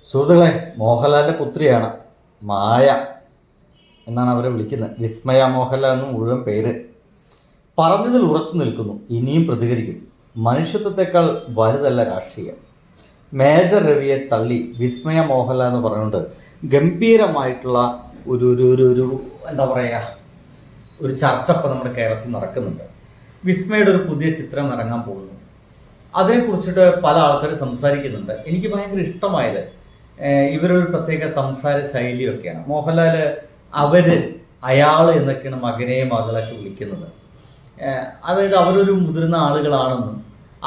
സുഹൃത്തുക്കളെ, മോഹൻലാലിൻ്റെ പുത്രിയാണ് മായ എന്നാണ് അവരെ വിളിക്കുന്നത്. വിസ്മയ മോഹൻലാൽ എന്ന് മുഴുവൻ പേര്. പറഞ്ഞതിൽ ഉറച്ചു നിൽക്കുന്നു, ഇനിയും പ്രതികരിക്കും. മനുഷ്യത്വത്തെക്കാൾ വലുതല്ല രാഷ്ട്രീയം. മേജർ രവിയെ തള്ളി വിസ്മയ മോഹൻലാൽ എന്ന് പറഞ്ഞുകൊണ്ട് ഗംഭീരമായിട്ടുള്ള ഒരു ഒരു ഒരു ഒരു എന്താ പറയുക, ഒരു ചർച്ച ഇപ്പം നമ്മുടെ കേരളത്തിൽ നടക്കുന്നുണ്ട്. വിസ്മയുടെ ഒരു പുതിയ ചിത്രം ഇറങ്ങാൻ പോകുന്നു. അതിനെക്കുറിച്ചിട്ട് പല ആൾക്കാരും സംസാരിക്കുന്നുണ്ട്. എനിക്ക് ഭയങ്കര ഇഷ്ടമായത് ഇവരൊരു പ്രത്യേക സംസാര ശൈലിയൊക്കെയാണ്. മോഹൻലാൽ അവര്, അയാൾ എന്നൊക്കെയാണ് മകനെയും മകളൊക്കെ വിളിക്കുന്നത്. അതായത് അവരൊരു മുതിർന്ന ആളുകളാണെന്നും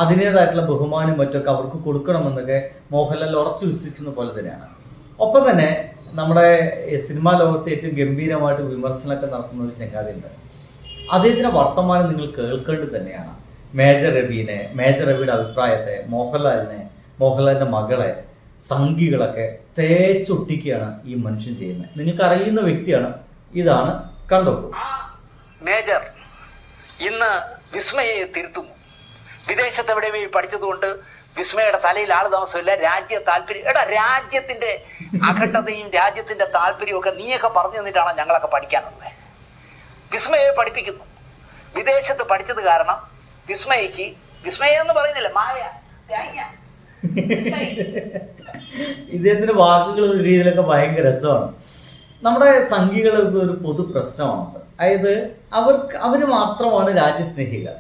അതിൻ്റേതായിട്ടുള്ള ബഹുമാനം മറ്റൊക്കെ അവർക്ക് കൊടുക്കണമെന്നൊക്കെ മോഹൻലാൽ ഉറച്ചു വിശ്വസിക്കുന്ന പോലെ തന്നെയാണ്. ഒപ്പം തന്നെ നമ്മുടെ സിനിമാ ലോകത്തെ ഏറ്റവും ഗംഭീരമായിട്ട് വിമർശനമൊക്കെ നടത്തുന്ന ഒരു ചങ്ങാതിയുണ്ട്. അദ്ദേഹത്തിൻ്റെ വർത്തമാനം നിങ്ങൾ കേൾക്കേണ്ടത് തന്നെയാണ്. മേജർ രവിയുടെ അഭിപ്രായത്തെ, മോഹൻലാലിൻ്റെ മകളെ, സംഘികളൊക്കെ തേച്ചൊട്ടിക്കുകയാണ് ഈ മനുഷ്യൻ ചെയ്യുന്നത്. നിങ്ങൾക്ക് അറിയുന്ന വ്യക്തിയാണ്. ഇതാണ്, കണ്ടോളൂ. മേജർ ഇന്ന് വിസ്മയെ തിരുത്തുന്നു. വിദേശത്ത് എവിടെ പഠിച്ചതുകൊണ്ട് വിസ്മയുടെ തലയിൽ ആള് താമസമില്ല. രാജ്യ താല്പര്യം, രാജ്യത്തിന്റെ അഖണ്ഡതയും രാജ്യത്തിന്റെ താല്പര്യവും ഒക്കെ നീയൊക്കെ പറഞ്ഞു തന്നിട്ടാണ് ഞങ്ങളൊക്കെ പഠിക്കാനുള്ളത്. വിസ്മയെ പഠിപ്പിക്കുന്നു. വിദേശത്ത് പഠിച്ചത് കാരണം വിസ്മയ എന്ന് പറയുന്നില്ല, മായ, തേങ്ങ. ഇദ്ദേഹത്തിന്റെ വാക്കുകൾ ഒരു രീതിയിലൊക്കെ ഭയങ്കര രസമാണ്. നമ്മുടെ സംഘികൾക്ക് ഒരു പൊതു പ്രശ്നമാണത്. അതായത് അവര് മാത്രമാണ് രാജ്യസ്നേഹികൾ.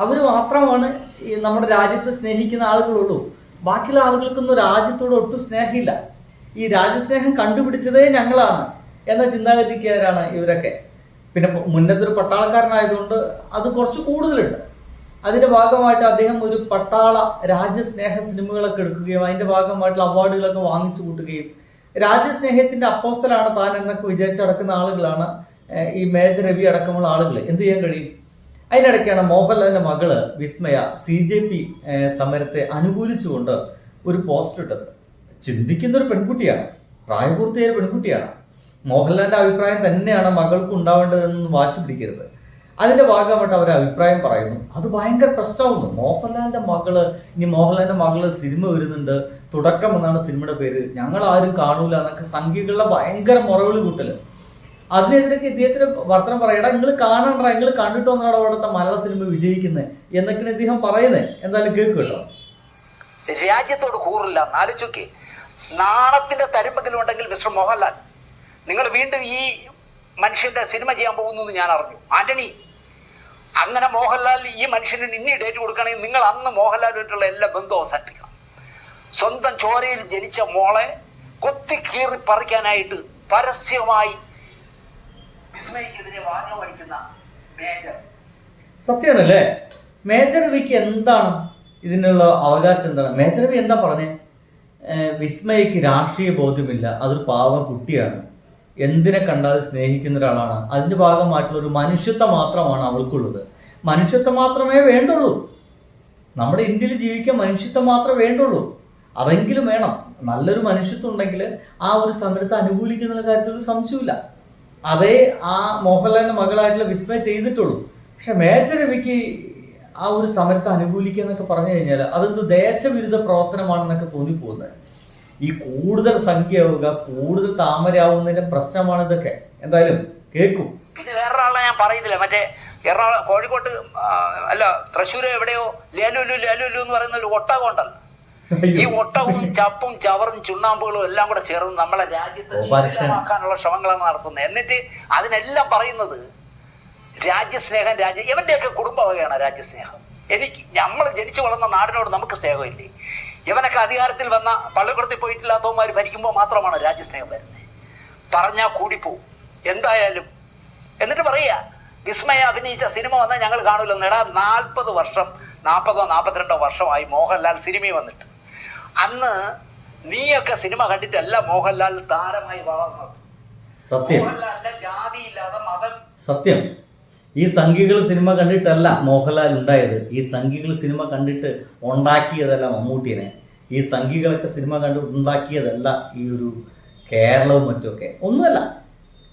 അവർ മാത്രമാണ് ഈ നമ്മുടെ രാജ്യത്തെ സ്നേഹിക്കുന്ന ആളുകളുള്ളൂ. ബാക്കിയുള്ള ആളുകൾക്കൊന്നും രാജ്യത്തോട് ഒട്ടും സ്നേഹമില്ല. ഈ രാജ്യസ്നേഹം കണ്ടുപിടിച്ചതേ ഞങ്ങളാണ് എന്ന ചിന്താഗതിക്കാരാണ് ഇവരൊക്കെ. പിന്നെ മുന്നത്തെ ഒരു പട്ടാളക്കാരനായതുകൊണ്ട് അത് കുറച്ച് കൂടുതലുണ്ട്. അതിൻ്റെ ഭാഗമായിട്ട് അദ്ദേഹം ഒരു പട്ടാള രാജ്യസ്നേഹ സിനിമകളൊക്കെ എടുക്കുകയും അതിൻ്റെ ഭാഗമായിട്ടുള്ള അവാർഡുകളൊക്കെ വാങ്ങിച്ചു കൂട്ടുകയും രാജ്യസ്നേഹത്തിൻ്റെ അപ്പോസ്തലാണ് താൻ എന്നൊക്കെ വിചാരിച്ചടക്കുന്ന ആളുകളാണ് ഈ മേജർ രവി അടക്കമുള്ള ആളുകൾ. എന്ത് ചെയ്യാൻ കഴിയും? അതിനിടയ്ക്കാണ് മോഹൻലാലിൻ്റെ മകള് വിസ്മയ CJP സമരത്തെ അനുകൂലിച്ചുകൊണ്ട് ഒരു പോസ്റ്റ് ഇട്ടത്. ചിന്തിക്കുന്നൊരു പെൺകുട്ടിയാണ്, പ്രായപൂർത്തിയായ പെൺകുട്ടിയാണ്. മോഹൻലാലിൻ്റെ അഭിപ്രായം തന്നെയാണ് മകൾക്ക് ഉണ്ടാവേണ്ടതെന്നൊന്നും വാശി പിടിക്കരുത്. അതിൻ്റെ ഭാഗമായിട്ട് അവർ അഭിപ്രായം പറയുന്നു. അത് ഭയങ്കര പ്രശ്നമാകുന്നു. മോഹൻലാലിൻ്റെ മകള് സിനിമ വരുന്നുണ്ട്, തുടക്കം എന്നാണ് സിനിമയുടെ പേര്, ഞങ്ങൾ ആരും കാണൂല എന്നൊക്കെ സംഘികളുടെ ഭയങ്കര മുറവിളി കൂട്ടല്. അതിനെതിരൊക്കെ ഇദ്ദേഹത്തിന് വർത്തനം പറയടാ, നിങ്ങൾ കാണണ്ട, നിങ്ങൾ കണ്ടിട്ട് വന്നാണ് അവിടുത്തെ മലയാള സിനിമ വിജയിക്കുന്നത് എന്നൊക്കെയാണ് ഇദ്ദേഹം പറയുന്നത്. എന്തായാലും കേൾക്കും കേട്ടോ. രാജ്യത്തോട് കൂറില്ല, നാലിച്ചൊക്കെ നാണത്തിന്റെ തരുമ്പെങ്കിലും ഉണ്ടെങ്കിൽ മിസ്റ്റർ മോഹൻലാൽ, നിങ്ങൾ വീണ്ടും ഈ മനുഷ്യന്റെ സിനിമ ചെയ്യാൻ പോകുന്നു എന്ന് ഞാൻ അറിഞ്ഞു. ആന്റണി, അങ്ങനെ മോഹൻലാൽ ഈ മനുഷ്യന് ഇനി ഡേറ്റ് കൊടുക്കുകയാണെങ്കിൽ നിങ്ങൾ അന്ന് മോഹൻലാലുമായിട്ടുള്ള എല്ലാ ബന്ധവും അവസാനിപ്പിക്കണം. സ്വന്തം ചോരയിൽ ജനിച്ച മോളെ കൊത്തി കീറി പറിക്കാനായിട്ട് പരസ്യമായി വിസ്മയക്കെതിരെ വാഹനം അടിക്കുന്ന മേജർ. സത്യമാണല്ലേ? മേജർ രവിക്ക് എന്താണ് ഇതിനുള്ള അവകാശം? എന്താണ് മേജർ രവി എന്താ പറഞ്ഞേ? വിസ്മയക്ക് രാഷ്ട്രീയ ബോധ്യമില്ല, അതൊരു പാവം കുട്ടിയാണ്, എന്തിനെ കണ്ടാലും സ്നേഹിക്കുന്ന ഒരാളാണ്, അതിൻ്റെ ഭാഗമായിട്ടുള്ള ഒരു മനുഷ്യത്വം മാത്രമാണ് അവൾക്കുള്ളത്. മനുഷ്യത്വം മാത്രമേ വേണ്ടുള്ളൂ. നമ്മുടെ ഇന്ത്യയിൽ ജീവിക്കാൻ മനുഷ്യത്വം മാത്രമേ വേണ്ടുള്ളൂ. അതെങ്കിലും വേണം. നല്ലൊരു മനുഷ്യത്വം ഉണ്ടെങ്കിൽ ആ ഒരു സമരത്തെ അനുകൂലിക്കുന്ന കാര്യത്തിൽ ഒരു സംശയമില്ല. അതേ ആ മോഹൻലാലിൻ്റെ മകളായിട്ടുള്ള വിസ്മയ ചെയ്തിട്ടുള്ളൂ. പക്ഷെ മേജർ രവിക്ക് ആ ഒരു സമരത്തെ അനുകൂലിക്കുക എന്നൊക്കെ പറഞ്ഞു കഴിഞ്ഞാൽ അതൊരു ദേശവിരുദ്ധ പ്രവർത്തനമാണെന്നൊക്കെ തോന്നിപ്പോകുന്നത്. ഈ കൂടുതൽ സംഖ്യയാവുക, കൂടുതൽ താമരയാവുന്നതിന്റെ പ്രശ്നമാണ് ഇതൊക്കെ. എന്തായാലും കേൾക്കും. പിന്നെ വേറൊരാളെ ഞാൻ പറയുന്നില്ല, മറ്റേ എറണാകുളം, കോഴിക്കോട്ട് അല്ല തൃശ്ശൂര് എവിടെയോ ലാലു എന്ന് പറയുന്ന ഒരു ഒട്ടകം ഉണ്ടല്ലോ. ഈ ഒട്ടകവും ചപ്പും ചവറും ചുണ്ണാമ്പുകളും എല്ലാം കൂടെ ചേർന്ന് നമ്മളെ രാജ്യത്തെ ശീലമാക്കാനുള്ള ശ്രമങ്ങളാണ് നടത്തുന്നത്. എന്നിട്ട് അതിനെല്ലാം പറയുന്നത് രാജ്യസ്നേഹം, ഇവന്റെയൊക്കെ കുടുംബവകയാണ് രാജ്യസ്നേഹം. നമ്മൾ ജനിച്ചു വളർന്ന നാടിനോട് നമുക്ക് സ്നേഹമില്ലേ? ഇവനൊക്കെ അധികാരത്തിൽ വന്ന പള്ളിക്കൂടത്തിൽ പോയിട്ടില്ലാത്തവന്മാർ ഭരിക്കുമ്പോൾ മാത്രമാണ് രാജ്യസ്നേഹം വരുന്നത്. പറഞ്ഞാൽ കൂടിപ്പോവും. എന്തായാലും എന്നിട്ട് പറയുക, വിസ്മയ അഭിനയിച്ച സിനിമ വന്നാൽ ഞങ്ങൾ കാണൂലെന്ന്. 40 വർഷം, 40 42 വർഷമായി മോഹൻലാൽ സിനിമയിൽ വന്നിട്ട്. അന്ന് നീയൊക്കെ സിനിമ കണ്ടിട്ടല്ല മോഹൻലാൽ താരമായി വളർന്നത്. സത്യം. മോഹൻലാലിന്റെ ജാതിയില്ലാതെ മതം. സത്യം. ഈ സംഘികൾ സിനിമ കണ്ടിട്ടല്ല മോഹൻലാൽ ഉണ്ടായത്. ഈ സംഘികൾ സിനിമ കണ്ടിട്ട് ഉണ്ടാക്കിയതല്ല മമ്മൂട്ടിനെ. ഈ സംഘികളൊക്കെ സിനിമ കണ്ട് ഉണ്ടാക്കിയതല്ല ഈ ഒരു കേരളവും മറ്റുമൊക്കെ. ഒന്നുമല്ല.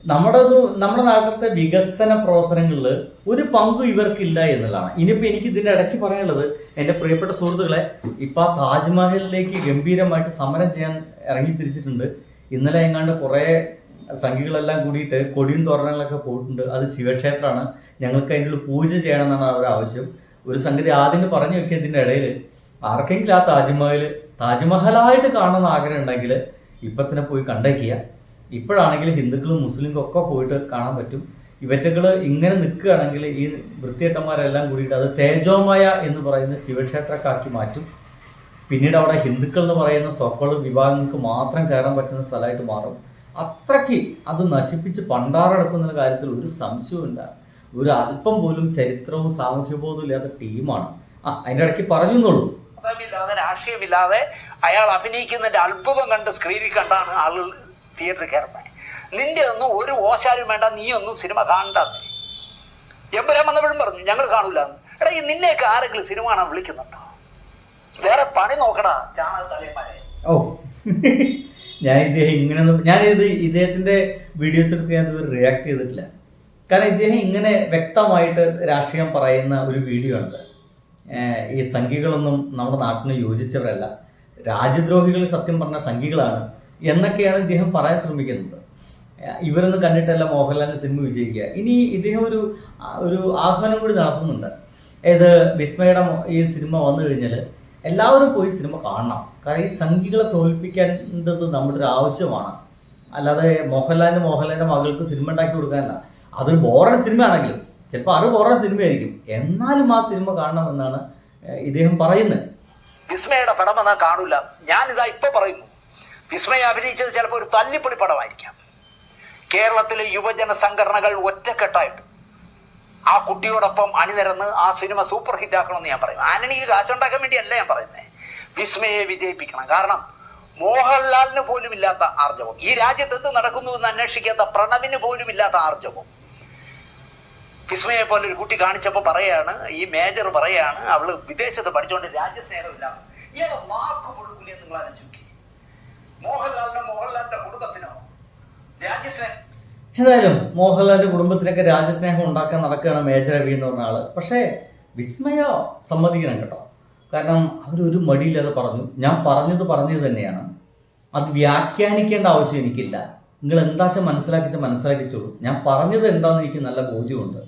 നമ്മുടെ നാട്ടിലത്തെ വികസന പ്രവർത്തനങ്ങളിൽ ഒരു പങ്കും ഇവർക്കില്ല എന്നുള്ളതാണ്. ഇനിയിപ്പോൾ എനിക്ക് ഇതിൻ്റെ ഇടയ്ക്ക് പറയാനുള്ളത്, എൻ്റെ പ്രിയപ്പെട്ട സുഹൃത്തുക്കളെ, ഇപ്പം താജ്മഹലിലേക്ക് ഗംഭീരമായിട്ട് സമരം ചെയ്യാൻ ഇറങ്ങി തിരിച്ചിട്ടുണ്ട്. ഇന്നലെ എങ്ങാണ്ട് കുറേ സംഘികളെല്ലാം കൂടിയിട്ട് കൊടിയും തോരണങ്ങളൊക്കെ പോയിട്ടുണ്ട്. അത് ശിവക്ഷേത്രമാണ്, ഞങ്ങൾക്ക് അതിനുള്ള പൂജ ചെയ്യണമെന്നാണ് അവരുടെ ആവശ്യം. ഒരു സംഗതി ആദ്യം പറഞ്ഞു വെക്കിയതിൻ്റെ ഇടയിൽ ആർക്കെങ്കിലും ആ താജ്മഹലായിട്ട് കാണുന്ന ആഗ്രഹം ഉണ്ടെങ്കിൽ ഇപ്പം തന്നെ പോയി കണ്ടേക്കുക. ഇപ്പോഴാണെങ്കിൽ ഹിന്ദുക്കളും മുസ്ലിംസും ഒക്കെ പോയിട്ട് കാണാൻ പറ്റും. ഇവറ്റകൾ ഇങ്ങനെ നിൽക്കുകയാണെങ്കിൽ ഈ വൃത്തികെട്ടന്മാരെല്ലാം കൂടിയിട്ട് അത് തേജോമയ എന്ന് പറയുന്ന ശിവക്ഷേത്രക്കാക്കി മാറ്റും. പിന്നീട് അവിടെ ഹിന്ദുക്കൾ എന്ന് പറയുന്ന സ്വക്കള വിഭാഗങ്ങൾക്ക് മാത്രം കയറാൻ പറ്റുന്ന സ്ഥലമായിട്ട് മാറും. അത്രയ്ക്ക് അത് നശിപ്പിച്ച് പണ്ടാറടക്കുന്ന കാര്യത്തിൽ ഒരു സംശയമില്ല. ഒരു അല്പം പോലും ചരിത്രവും സാമൂഹ്യബോധവും ഇല്ലാത്ത ടീമാണ്. അതിൻ്റെ ഇടയ്ക്ക് പറഞ്ഞെന്നുള്ളൂ. മതമില്ലാതെ രാഷ്ട്രീയമില്ലാതെ അയാൾ അഭിനയിക്കുന്നതിന്റെ അത്ഭുതം കണ്ട് സ്ക്രീനിൽ കണ്ടാണ് ആളുകൾ തിയേറ്ററിൽ കയറുന്നത്. നിന്റെ ഒന്നും ഒരു ഓശാരും വേണ്ട, നീ ഒന്നും സിനിമ കാണണ്ടെന്ന് എമ്പുരാൻ വന്നപ്പോഴും പറഞ്ഞു ഞങ്ങൾ കാണൂല. എടാ ഈ നിന്നെയൊക്കെ ആരെങ്കിലും സിനിമ കാണാൻ വിളിക്കുന്നുണ്ടോ? വേറെ പണി നോക്കടാ ചാണക തലയന്മാരെ. ഓ ഞാൻ ഇദ്ദേഹത്തിന്റെ വീഡിയോസ് എടുത്ത് ഞാൻ ഇതുവരെ റിയാക്ട് ചെയ്തിട്ടില്ല. കാരണം ഇദ്ദേഹം ഇങ്ങനെ വ്യക്തമായിട്ട് രാഷ്ട്രീയം പറയുന്ന ഒരു വീഡിയോ ഉണ്ട്. ഈ സംഘികളൊന്നും നമ്മുടെ നാട്ടിന് യോജിച്ചവരല്ല, രാജ്യദ്രോഹികൾ സത്യം പറഞ്ഞ സംഘികളാണ് എന്നൊക്കെയാണ് ഇദ്ദേഹം പറയാൻ ശ്രമിക്കുന്നത്. ഇവരൊന്നും കണ്ടിട്ടല്ല മോഹൻലാലിന്റെ സിനിമ വിജയിക്കുക. ഇനി ഇദ്ദേഹം ഒരു ആഹ്വാനം കൂടി നടത്തുന്നുണ്ട്. ഏത് വിസ്മയുടെ ഈ സിനിമ വന്നു കഴിഞ്ഞാൽ എല്ലാവരും പോയി സിനിമ കാണണം. കാരണം ഈ സംഘികളെ തോൽപ്പിക്കേണ്ടത് നമ്മുടെ ഒരു ആവശ്യമാണ്. അല്ലാതെ മോഹൻലാലിന്റെ മകൾക്ക് സിനിമ ഉണ്ടാക്കി കൊടുക്കാനല്ല. അതൊരു ബോറൻ സിനിമയാണെങ്കിലും ചിലപ്പോൾ അത് ബോറൻ സിനിമയായിരിക്കും, എന്നാലും ആ സിനിമ കാണണമെന്നാണ് ഇദ്ദേഹം പറയുന്നത്. വിസ്മയുടെ പടം വന്നാൽ കാണൂല. ഞാനിതാ ഇപ്പൊ പറയുന്നു, വിസ്മയ അഭിനയിച്ചത് ചിലപ്പോൾ ഒരു തല്ലിപ്പൊളി പടമായിരിക്കാം. കേരളത്തിലെ യുവജന സംഘടനകൾ ഒറ്റക്കെട്ടായിട്ട് ആ കുട്ടിയോടൊപ്പം അണിനിരന്ന് ആ സിനിമ സൂപ്പർ ഹിറ്റ് ആക്കണമെന്ന് ഞാൻ പറയും. ആന്റണിക്ക് കാശുണ്ടാക്കാൻ വേണ്ടിയല്ല ഞാൻ പറയുന്നത്, വിസ്മയെ വിജയിപ്പിക്കണം. കാരണം മോഹൻലാലിന് പോലും ഇല്ലാത്ത ആർജവം, ഈ രാജ്യത്ത് എന്ത് നടക്കുന്നു എന്ന് അന്വേഷിക്കാത്ത പ്രണവിന് പോലും ഇല്ലാത്ത ആർജവം വിസ്മയെ പോലെ ഒരു കുട്ടി കാണിച്ചപ്പോൾ പറയാണ്, ഈ മേജർ പറയാണ് അവള് വിദേശത്ത് പഠിച്ചുകൊണ്ട് രാജ്യസ്നേഹമില്ല. ഇയാളെ മാർക്ക് കൊടുക്കില്ല എന്ന് നിങ്ങൾ ആലോചിച്ചു. മോഹൻലാലിന്റെ കുടുംബത്തിനോ രാജ്യസ്നേഹം? ഏതായാലും മോഹൻലാലിന്റെ കുടുംബത്തിനൊക്കെ രാജ്യസ്നേഹം ഉണ്ടാക്കാൻ നടക്കുകയാണ് മേജർ രവി എന്ന് പറഞ്ഞ ആള്. പക്ഷേ വിസ്മയ സമ്മതിക്കണം കേട്ടോ. കാരണം അവരൊരു മടിയില്ലാതെ പറഞ്ഞു. ഞാൻ പറഞ്ഞത് തന്നെയാണ്. അത് വ്യാഖ്യാനിക്കേണ്ട ആവശ്യം എനിക്കില്ല. നിങ്ങൾ എന്താച്ചാൽ മനസ്സിലാക്കിച്ചോളൂ. ഞാൻ പറഞ്ഞത് എന്താണെന്ന് എനിക്ക് നല്ല ബോധ്യമുണ്ട്.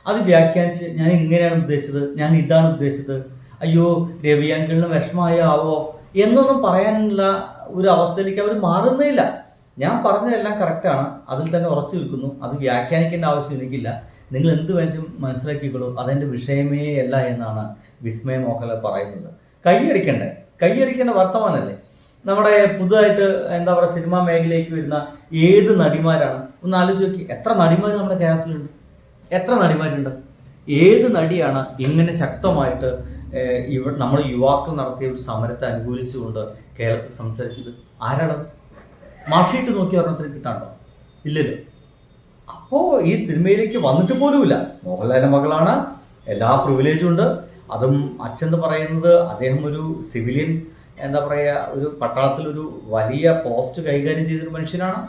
അത് വ്യാഖ്യാനിച്ച് ഞാൻ ഇങ്ങനെയാണ് ഉദ്ദേശിച്ചത്, ഞാൻ ഇതാണ് ഉദ്ദേശിച്ചത്, അയ്യോ രവി അങ്കിളിന് വിഷമമാവോ എന്നൊന്നും പറയാനുള്ള ഒരു അവസ്ഥയിലേക്ക് അവർ മാറുന്നേയില്ല. ഞാൻ പറഞ്ഞതെല്ലാം കറക്റ്റാണ്, അതിൽ തന്നെ ഉറച്ചു നിൽക്കുന്നു. അത് വ്യാഖ്യാനിക്കേണ്ട ആവശ്യം എനിക്കില്ല. നിങ്ങൾ എന്ത് വേണം മനസ്സിലാക്കിക്കോളൂ, അതെൻ്റെ വിഷയമേ അല്ല എന്നാണ് വിസ്മയ മോഹൻലാൽ പറയുന്നത്. കൈയടിക്കേണ്ട വർത്തമാനല്ലേ. നമ്മുടെ പുതുതായിട്ട് എന്താ പറയുക സിനിമാ മേഖലയിലേക്ക് വരുന്ന ഏത് നടിമാരാണ് ഒന്ന് ആലോചിച്ച് നോക്കി. എത്ര നടിമാർ നമ്മുടെ കേരളത്തിലുണ്ട്? എത്ര നടിമാരുണ്ട്? ഏത് നടിയാണ് ഇങ്ങനെ ശക്തമായിട്ട് നമ്മുടെ യുവാക്കൾ നടത്തിയ ഒരു സമരത്തെ അനുകൂലിച്ചുകൊണ്ട് കേരളത്തിൽ സംസാരിച്ചത്? ആരാണത്? മാർഷീട്ട് നോക്കി ഒരെണ്ണത്തിന് കിട്ടാണ്ടോ? ഇല്ലല്ലോ. അപ്പോൾ ഈ സിനിമയിലേക്ക് വന്നിട്ട് പോലുമില്ല. മോഹൻലാലിന്റെ മകളാണ്, എല്ലാ പ്രിവിലേജും ഉണ്ട്. അതും അച്ഛൻ പറയുന്നത് അദ്ദേഹം ഒരു സിവിലിയൻ എന്താ പറയുക, ഒരു പട്ടാളത്തിലൊരു വലിയ പോസ്റ്റ് കൈകാര്യം ചെയ്തൊരു മനുഷ്യനാണ്.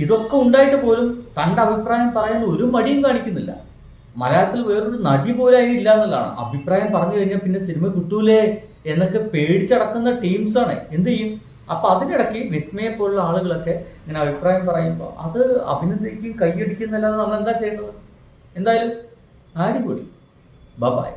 ഇതൊക്കെ ഉണ്ടായിട്ട് പോലും തൻ്റെ അഭിപ്രായം പറയാൻ ഒരു മടിയും കാണിക്കുന്നില്ല. മലയാളത്തിൽ വേറൊരു നടി പോലെ ഇല്ല എന്നുള്ളതാണ്. അഭിപ്രായം പറഞ്ഞു കഴിഞ്ഞാൽ പിന്നെ സിനിമ കിട്ടൂലേ എന്നൊക്കെ പേടിച്ചടക്കുന്ന ടീംസാണ്. എന്ത് ചെയ്യും? അപ്പോൾ അതിനിടയ്ക്ക് വിസ്മയെ പോലുള്ള ആളുകളൊക്കെ ഇങ്ങനെ അഭിപ്രായം പറയുമ്പോൾ അത് അഭിനന്ദിക്കുകയും കൈയടിക്കുന്നല്ലാതെ നമ്മൾ എന്താ ചെയ്യേണ്ടത്? എന്തായാലും അടിപൊളി. ബൈ.